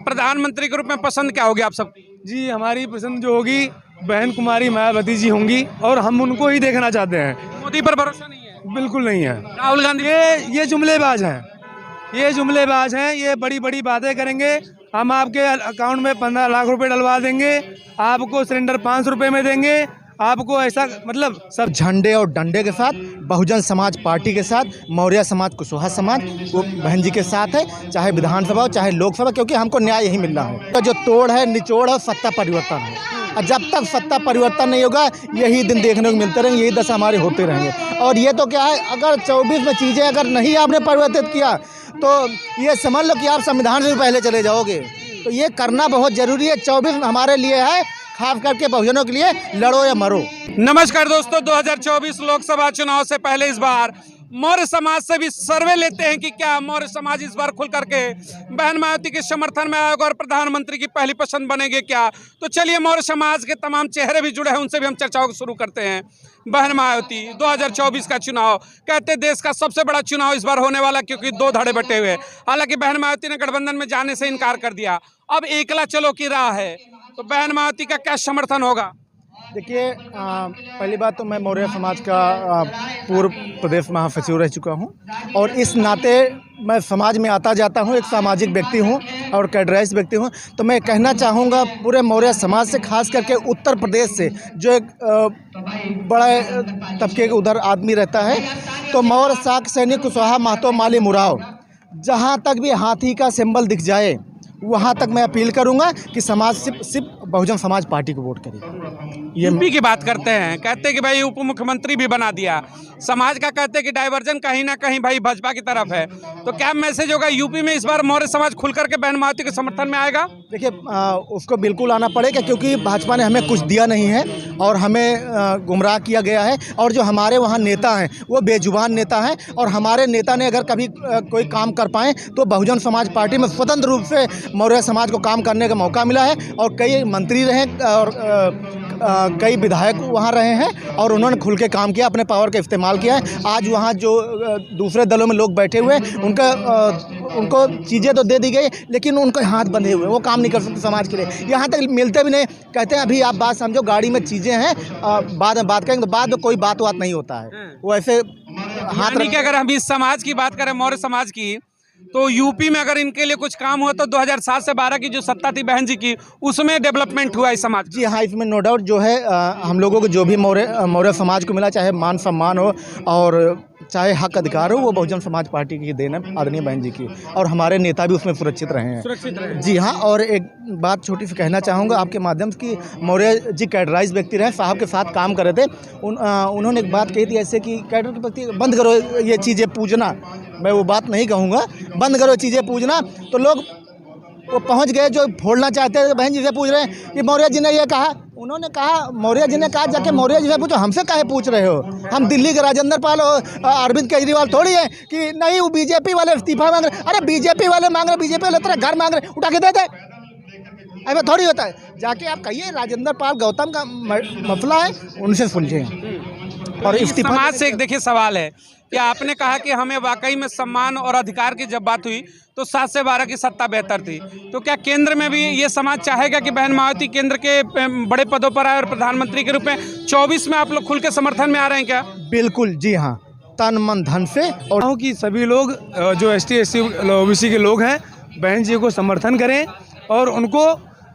प्रधानमंत्री के रूप में पसंद क्या होगी आप सब? जी, हमारी पसंद जो होगी बहन कुमारी मायावती जी होंगी और हम उनको ही देखना चाहते हैं। मोदी पर भरोसा नहीं है? बिल्कुल नहीं है। राहुल गांधी ये जुमलेबाज हैं, ये जुमलेबाज हैं, ये बड़ी बड़ी बातें करेंगे। हम आपके अकाउंट में 15 लाख रुपए डलवा देंगे, आपको सिलेंडर 500 रुपए में देंगे, आपको ऐसा मतलब सब झंडे और डंडे के साथ बहुजन समाज पार्टी के साथ मौर्य समाज कुशवाहा समाज वो बहन जी के साथ है, चाहे विधानसभा हो चाहे लोकसभा, क्योंकि हमको न्याय यही मिल रहा है। तो जो तोड़ है निचोड़ है सत्ता परिवर्तन है, और जब तक सत्ता परिवर्तन नहीं होगा यही दिन देखने को मिलते रहेंगे, यही दशा हमारे होते रहेंगे। और ये तो क्या है, अगर 24 में चीज़ें अगर नहीं आपने परिवर्तित किया तो ये समझ लो कि आप संविधान से भी पहले चले जाओगे। तो ये करना बहुत ज़रूरी है। 24 हमारे लिए है, खास करके बहुजनों के लिए, लड़ो या मरो। नमस्कार दोस्तों, 2024 लोकसभा चुनाव से पहले इस बार मौर्य समाज से भी सर्वे लेते हैं कि क्या मौर्य समाज इस बार खुल करके बहन मायावती के समर्थन में आएगा और प्रधानमंत्री की पहली पसंद बनेंगे क्या। तो चलिए मौर्य समाज के तमाम चेहरे भी जुड़े हैं, उनसे भी हम चर्चाओं को शुरू करते हैं। बहन मायावती, 2024 का चुनाव कहते देश का सबसे बड़ा चुनाव इस बार होने वाला, क्योंकि दो धड़े बटे हुए। हालांकि बहन मायावती ने गठबंधन में जाने से इनकार कर दिया, अब एकला चलो की राह है। तो बहन मायावती का क्या समर्थन होगा? देखिए, पहली बात तो मैं मौर्य समाज का पूर्व प्रदेश महासचिव रह चुका हूं, और इस नाते मैं समाज में आता जाता हूं, एक सामाजिक व्यक्ति हूं और कैडराइज व्यक्ति हूं। तो मैं कहना चाहूँगा पूरे मौर्य समाज से, खास करके उत्तर प्रदेश से जो एक बड़े तबके के उधर आदमी रहता है, तो मौर्य शाक सैनिक कुशवाहा महतो माली मुराव, जहाँ तक भी हाथी का सिंबल दिख जाए वहाँ तक मैं अपील करूँगा कि समाज सिर्फ बहुजन समाज पार्टी को वोट करे। यूपी की बात करते हैं, कहते हैं कि भाई उप मुख्यमंत्री भी बना दिया, समाज का कहते हैं कि डाइवर्जन कहीं ना कहीं भाई भाजपा की तरफ है। तो क्या मैसेज होगा यूपी में इस बार मौर्य समाज खुल करके बहन मायावती के समर्थन में आएगा? देखिए, उसको बिल्कुल आना पड़ेगा, क्योंकि भाजपा ने हमें कुछ दिया नहीं है और हमें गुमराह किया गया है। और जो हमारे वहाँ नेता हैं वो बेजुबान नेता हैं, और हमारे नेता ने अगर कभी कोई काम कर पाएँ तो बहुजन समाज पार्टी में स्वतंत्र रूप से मौर्य समाज को काम करने का मौका मिला है। और कई मंत्री रहे और कई विधायक वहाँ रहे हैं, और उन्होंने खुल के काम किया, अपने पावर का इस्तेमाल किया है। आज वहाँ जो दूसरे दलों में लोग बैठे हुए हैं उनको चीज़ें तो दे दी गई, लेकिन उनके हाथ बंधे हुए, वो काम नहीं कर सकते समाज के लिए, यहाँ तक मिलते भी नहीं। कहते हैं अभी आप बात समझो, गाड़ी में चीज़ें हैं, बाद में बात करेंगे, तो बाद में कोई बात नहीं होता है। वो ऐसे हाथ यानी कि अगर हम इस समाज की बात करें, मौर्य समाज की, तो यूपी में अगर इनके लिए कुछ काम हुआ तो 2007 से 12 की जो सत्ता थी बहन जी की, उसमें डेवलपमेंट हुआ इस समाज। जी हाँ, इसमें नो डाउट जो है हम लोगों को जो भी मौर्य समाज को मिला, चाहे मान सम्मान हो और चाहे हक अधिकार हो, वो बहुजन समाज पार्टी की देन है, आदरणीय बहन जी की, और हमारे नेता भी उसमें सुरक्षित रहे हैं। जी हाँ, और एक बात छोटी सी कहना चाहूँगा आपके माध्यम से कि मौर्य जी कैडराइज व्यक्ति रहे, साहब के साथ काम कर रहे थे। उन्होंने एक बात कही थी ऐसे कि कैडर के प्रति बंद करो ये चीज़ें पूजना, मैं वो बात नहीं कहूँगा, बंद करो चीज़ें पूजना। तो लोग वो पहुंच गए जो फोड़ना चाहते हैं, बहन जी से पूछ रहे हैं कि मौर्य जी ने ये कहा, उन्होंने कहा, मौर्य जी ने कहा जाके मौर्य जी से पूछो, हमसे काहे पूछ रहे हो? हम दिल्ली के राजेंद्र पाल और अरविंद केजरीवाल थोड़ी है कि नहीं वो बीजेपी वाले इस्तीफा मांग रहे। अरे बीजेपी वाले मांग रहे, बीजेपी वाले तेरा घर मांग रहे, उठा के दे दे, ऐसा थोड़ी होता है। जाके आप कहिए राजेंद्र पाल गौतम का मसला है, उनसे सुलझे। और इस्तीफा समाज से एक देखिए सवाल है कि आपने कहा कि हमें वाकई में सम्मान और अधिकार की जब बात हुई तो 7 से 12 की सत्ता बेहतर थी, तो क्या केंद्र में भी ये समाज चाहेगा कि बहन मायावती केंद्र के बड़े पदों पर आए और प्रधानमंत्री के रूप में 24 में आप लोग खुल के समर्थन में आ रहे हैं क्या? बिल्कुल, जी हाँ, तन मन धन से। और कि सभी लोग जो ST SC OBC के लोग हैं बहन जी को समर्थन करें और उनको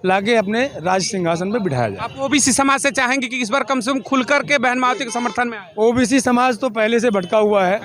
लाके अपने राज सिंहासन पे बिठाया जाए। आप ओबीसी समाज से चाहेंगे कि इस बार कम से कम खुल करके बहन मायावती के समर्थन में आए? OBC समाज तो पहले से भटका हुआ है,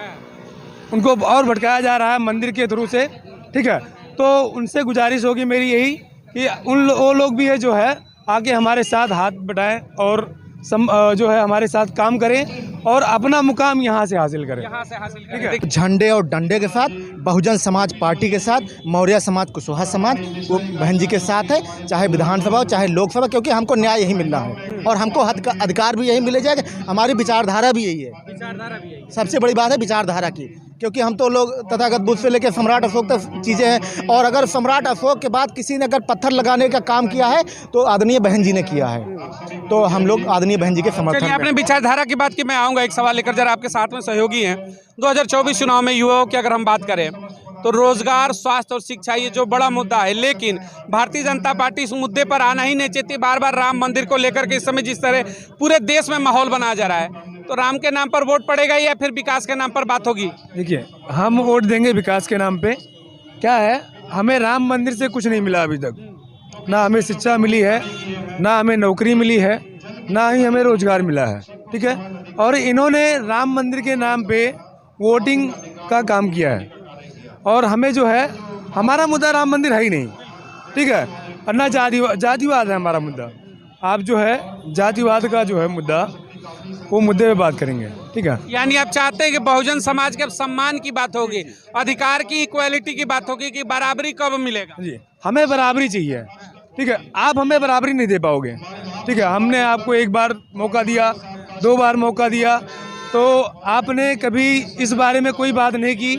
उनको और भटकाया जा रहा है मंदिर के थ्रू से, ठीक है। तो उनसे गुजारिश होगी मेरी यही कि वो लोग भी है जो है आके हमारे साथ हाथ बटाएं और जो है हमारे साथ काम करें और अपना मुकाम यहाँ से हासिल करें, ठीक है। झंडे और डंडे के साथ बहुजन समाज पार्टी के साथ मौर्य समाज कुशवाहा समाज वो बहन जी के साथ है, चाहे विधानसभा हो चाहे लोकसभा, क्योंकि हमको न्याय यही मिल रहा है और हमको अधिकार भी यही मिले जाएगा। हमारी विचारधारा भी यही है, सबसे बड़ी बात है विचारधारा की, क्योंकि हम तो लोग तथागत बुद्ध से लेकर सम्राट अशोक तक चीज़ें हैं। और अगर सम्राट अशोक के बाद किसी ने अगर पत्थर लगाने का काम किया है तो आदरणीय बहन जी ने किया है, तो हम लोग आदरणीय बहन जी के समर्थन। आपने विचारधारा की बात की, मैं आऊँगा एक सवाल लेकर, जरा आपके साथ में सहयोगी हैं। 2024 चुनाव में युवाओं की अगर हम बात करें तो रोजगार, स्वास्थ्य और शिक्षा ये जो बड़ा मुद्दा है, लेकिन भारतीय जनता पार्टी इस मुद्दे पर आना ही नहीं चाहती। बार बार राम मंदिर को लेकर के इस समय जिस तरह पूरे देश में माहौल बनाया जा रहा है, तो राम के नाम पर वोट पड़ेगा या फिर विकास के नाम पर बात होगी? देखिए, हम वोट देंगे विकास के नाम पे। क्या है, हमें राम मंदिर से कुछ नहीं मिला अभी तक। ना हमें शिक्षा मिली है, ना हमें नौकरी मिली है, ना ही हमें रोजगार मिला है। ठीक है, और इन्होंने राम मंदिर के नाम पे वोटिंग का काम किया है, और हमें जो है, हमारा मुद्दा राम मंदिर है ही नहीं। ठीक है, और ना जातिवाद है हमारा मुद्दा। आप जो है जातिवाद का जो है मुद्दा, वो मुद्दे पे बात करेंगे। ठीक है, यानी आप चाहते हैं कि बहुजन समाज के सम्मान की बात होगी, अधिकार की, इक्वालिटी की बात होगी कि बराबरी कब मिलेगा? जी, हमें बराबरी चाहिए। ठीक है, आप हमें बराबरी नहीं दे पाओगे। ठीक है, हमने आपको एक बार मौका दिया, 2 बार मौका दिया, तो आपने कभी इस बारे में कोई बात नहीं की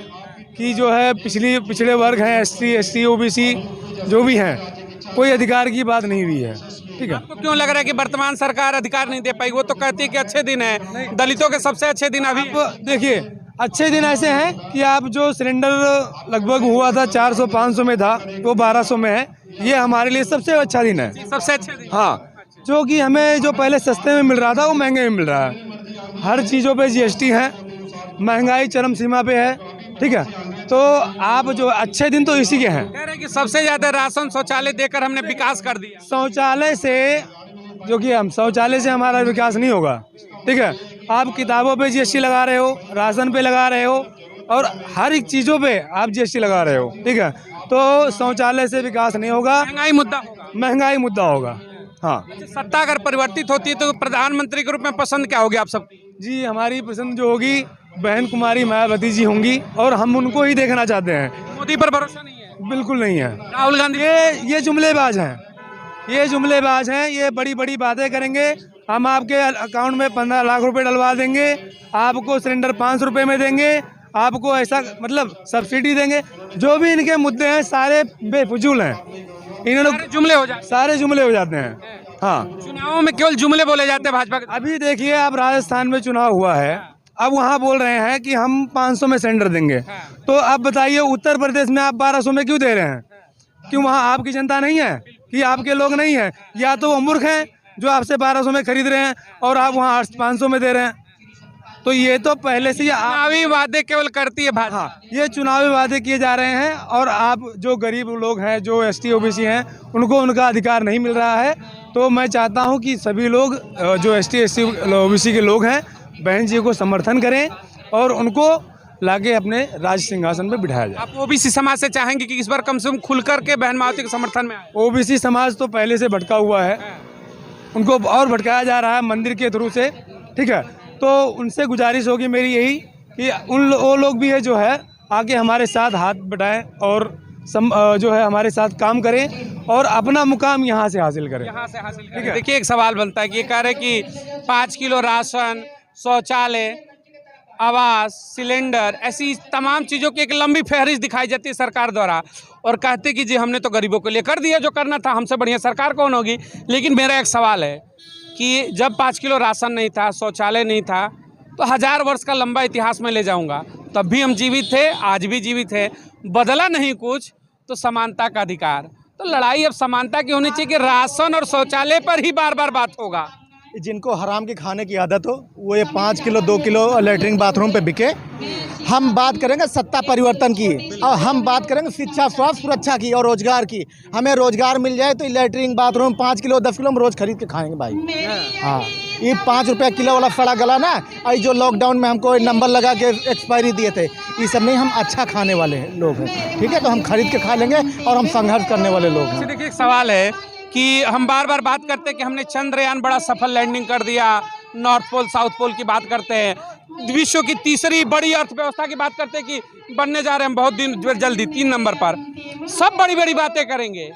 कि जो है पिछड़े वर्ग हैं, SC, OBC जो भी हैं, कोई अधिकार की बात नहीं हुई है। ठीक है, आपको क्यों लग रहा है कि वर्तमान सरकार अधिकार नहीं दे पाई? वो तो कहती है कि अच्छे दिन है, दलितों के सबसे अच्छे दिन अभी है। आप देखिए, अच्छे दिन ऐसे हैं कि आप जो सिलेंडर लगभग हुआ था 400-500 में था, वो 1200 में है। ये हमारे लिए सबसे अच्छा दिन है। सबसे अच्छे दिन। हाँ, जो कि हमें जो पहले सस्ते में मिल रहा था वो महंगे में मिल रहा है। हर चीज़ों पे GST है, महंगाई चरम सीमा पे है। ठीक है, तो आप जो अच्छे दिन तो इसी के हैं। कह रहे हैं कि सबसे ज्यादा राशन, शौचालय देकर हमने विकास कर दिया। शौचालय से, जो कि हम शौचालय से हमारा विकास नहीं होगा। ठीक है, आप किताबों पे GST लगा रहे हो, राशन पे लगा रहे हो, और हर एक चीज़ों पे आप GST लगा रहे हो। ठीक है, तो शौचालय से विकास नहीं होगा, महंगाई मुद्दा होगा। महंगाई मुद्दा होगा। हाँ सत्ता अगर परिवर्तित होती है तो प्रधानमंत्री के रूप में पसंद क्या होगी आप सब? जी, हमारी पसंद जो होगी बहन कुमारी मायावती जी होंगी, और हम उनको ही देखना चाहते हैं। मोदी पर भरोसा नहीं है? बिल्कुल नहीं है। राहुल गांधी? ये जुमलेबाज हैं, ये जुमलेबाज हैं। ये बड़ी बड़ी बातें करेंगे। हम आपके अकाउंट में 15 लाख रुपए डलवा देंगे, आपको सिलेंडर 500 रुपये में देंगे, आपको ऐसा मतलब सब्सिडी देंगे। जो भी इनके मुद्दे हैं सारे बेफजूल हैं। इन्होंने जुमले हो जाए, सारे जुमले हो जाते हैं। हाँ, चुनावों में केवल जुमले बोले जाते हैं भाजपा के। अभी देखिए, आप राजस्थान में चुनाव हुआ है, अब वहाँ बोल रहे हैं कि हम 500 में सिलेंडर देंगे। तो अब बताइए, उत्तर प्रदेश में आप 1200 में क्यों दे रहे हैं? क्यों वहाँ आपकी जनता नहीं है कि आपके लोग नहीं हैं? या तो वो मूर्ख हैं जो आपसे 1200 में खरीद रहे हैं और आप वहाँ 500 में दे रहे हैं। तो ये तो पहले से ही चुनावी वादे केवल करती है भाजपा। हाँ, ये चुनावी वादे किए जा रहे हैं, और आप जो गरीब लोग हैं, जो ST OBC हैं, उनको उनका अधिकार नहीं मिल रहा है। तो मैं चाहता हूँ कि सभी लोग जो ST OBC के लोग हैं, बहन जी को समर्थन करें और उनको लाके अपने राज सिंहासन पे बिठाया जाए। आप OBC समाज से चाहेंगे कि इस बार कम से कम खुल करके बहन मायावती के समर्थन में आए? OBC समाज तो पहले से भटका हुआ है, उनको और भटकाया जा रहा है मंदिर के थ्रू से। ठीक है, तो उनसे गुजारिश होगी मेरी यही कि वो लोग भी है जो है आके हमारे साथ हाथ बटाएं और जो है हमारे साथ काम करें और अपना मुकाम यहाँ से हासिल करें। ठीक है, देखिए एक सवाल बनता है कि ये कह रहे कि 5 किलो राशन, शौचालय, आवास, सिलेंडर, ऐसी तमाम चीज़ों की एक लंबी फहरिस्त दिखाई जाती है सरकार द्वारा, और कहते कि जी हमने तो गरीबों के लिए कर दिया जो करना था, हमसे बढ़िया सरकार कौन होगी। लेकिन मेरा एक सवाल है कि जब 5 किलो राशन नहीं था, शौचालय नहीं था, तो 1000 वर्ष का लंबा इतिहास में ले जाऊंगा, तब भी हम जीवित थे, आज भी जीवित है, बदला नहीं कुछ, तो समानता का अधिकार। तो लड़ाई अब समानता की होनी चाहिए कि राशन और शौचालय पर ही बार बार बात होगा। जिनको हराम के खाने की आदत हो वो ये 5 किलो 2 किलो लैट्रिन बाथरूम पे बिके। हम बात करेंगे सत्ता परिवर्तन की, और हम बात करेंगे शिक्षा, स्वास्थ्य, सुरक्षा की और रोजगार की। हमें रोजगार मिल जाए तो लैट्रिन बाथरूम 5 किलो 10 किलो हम रोज खरीद के खाएंगे भाई। हाँ, ये 5 रुपये किलो वाला सड़ा गला ना, और जो लॉकडाउन में हमको नंबर लगा के एक्सपायरी दिए थे, ये सब नहीं। हम अच्छा खाने वाले लोग हैं, ठीक है, तो हम खरीद के खा लेंगे और हम संघर्ष करने वाले लोग हैं। देखिए एक सवाल है कि हम बार बार बात करते हैं कि हमने चंद्रयान बड़ा सफल लैंडिंग कर दिया, नॉर्थ पोल साउथ पोल की बात करते हैं, विश्व की तीसरी बड़ी अर्थव्यवस्था की बात करते हैं कि बनने जा रहे हैं बहुत दिन जल्दी 3 नंबर पर। सब बड़ी बड़ी बातें करेंगे,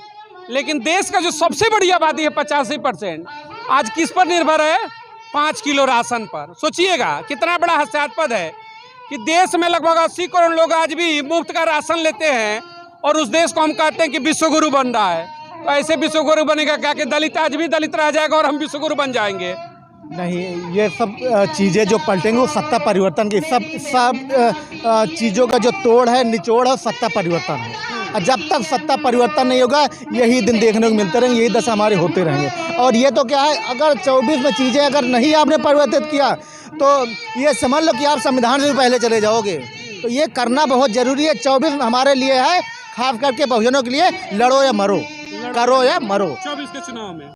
लेकिन देश का जो सबसे बड़ी आबादी है 85%, आज किस पर निर्भर है? 5 किलो राशन पर। सोचिएगा कितना बड़ा हास्यास्पद है कि देश में लगभग 80 करोड़ लोग आज भी मुफ्त का राशन लेते हैं, और उस देश को हम कहते हैं कि विश्वगुरु बन रहा है। तो ऐसे विश्वगुरु बनेगा क्या कि दलित आज भी दलित रह जाएगा और हम विश्वगुरु बन जाएंगे? नहीं, ये सब चीज़ें जो पलटेंगे वो सत्ता परिवर्तन की सब चीज़ों का जो तोड़ है, निचोड़ है, सत्ता परिवर्तन है। और जब तक सत्ता परिवर्तन नहीं होगा यही दिन देखने को मिलते रहेंगे, यही दशा हमारे होते रहेंगे। और ये तो क्या है, अगर 24 में चीज़ें अगर नहीं आपने परिवर्तित किया तो ये समझ लो कि आप संविधान से भी पहले चले जाओगे। तो ये करना बहुत ज़रूरी है। 24 हमारे लिए है, खास करके बहुजनों के लिए। लड़ो या मरो, करो या मरो। 24 के चुनाव में